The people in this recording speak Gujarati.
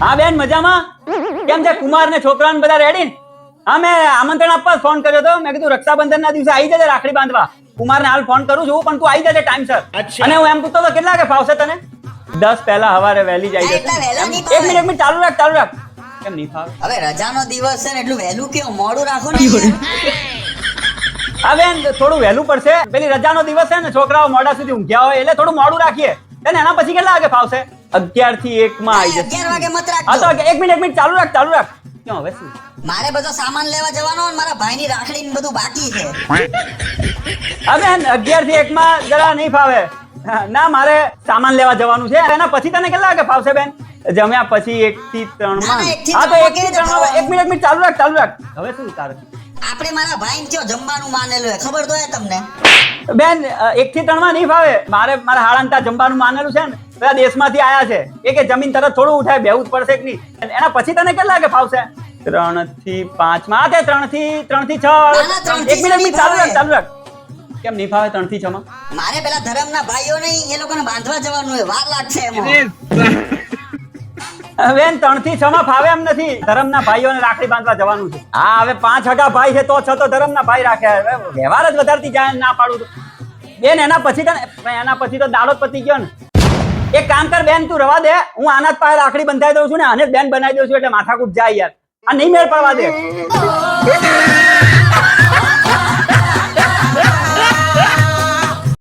હા બેન મજામાં કેમ છે કુમાર ને છોકરા ને બધા રેડી હા મેં આમંત્રણ આપવા ફોન કર્યો હતો મેં કીધું રક્ષાબંધન ના દિવસે આવી જજે રાખડી બાંધવા કુમાર ને હાલ ફોન કરું છું પણ તું આવી જજે ટાઈમસર અને હું એમ પૂછતો હતો કેટલા વાગે ફાવશે તને 10 પહેલા હવારે વહેલી જ આવી જશે એક મિનિટ ચાલુ રાખ કેમ નહીં ફાવે હવે રજાનો દિવસ છે ને એટલું વહેલું કેવું મોડું રાખો ને યાર. હા બેન થોડું વહેલું પડશે પેલી રજાનો દિવસ છે ને છોકરાઓ મોડા સુધી ઊંઘ્યા હોય એટલે થોડું મોડું રાખીએ અને એના પછી કેટલા વાગે ફાવશે 11 થી 1 માં આવી જશે 11 વાગે મત હા તો રાખજો. એક મિનિટ ચાલુ રાખ ક્યાં હવે શું મારે બધો સામાન લેવા જવાનો અને મારા ભાઈની રાખડી ને બધું બાકી છે. હા બેન 11 થી 1 માં જરા નહીં ફાવે ના મારે સામાન લેવા જવાનું છે એના પછી તને કેટલા વાગે ફાવશે બેન જમ્યા પછી 1 થી 3 માં ના, 1 થી હા તો 1 થી 3 ત્રણ માં એક મિનિટ ચાલુ રાખ હવે શું તારે આપણે મારા ભાઈને કયો જમવાનું માનેલું હે ખબર તો હે તમને. બેન 1 થી 3 માં નહીં ફાવે મારા હાળાંતા જમવાનું માનેલું છે ને બધા દેશમાંથી આયા છે કે જમીન તરત થોડું ઉઠાય બેહવું જ પડશે કે નહીં એના પછી તને કેટલા વાગે ફાવશે 3 થી 5 માં તે 3 થી 6 ના, 3 થી એક મિનિટ નહીં ચાલુ ફાવે. રાખ કેમ નહીં ફાવે 3 થી 6 માં મારે પેલા ધરમના ભાઈઓ નહીં એ લોકોને બાંધવા જવાનું હોય વાર લાગશે એમાં. બેન 3 થી 6 માં ફાવે એમ નથી ધરમના ભાઈઓને રાખડી બાંધવા જવાનું છે હા હવે 5 હગા ભાઈ છે તો 6 તો ધરમના ભાઈ રાખ્યા હવે વ્યવહાર જ વધારતી જાય ના પાડું તો બેન એના પછી તો દાડો જ પતી ગયો ને એક કામ કર બેન તું રવા દે હું આના જ પાસે રાખડી બંધાઈ દઉં છું ને આને જ બેન બનાવી દઉં છું એટલે માથાકૂટ જાય યાર આ નહીં મેળ પડવા દે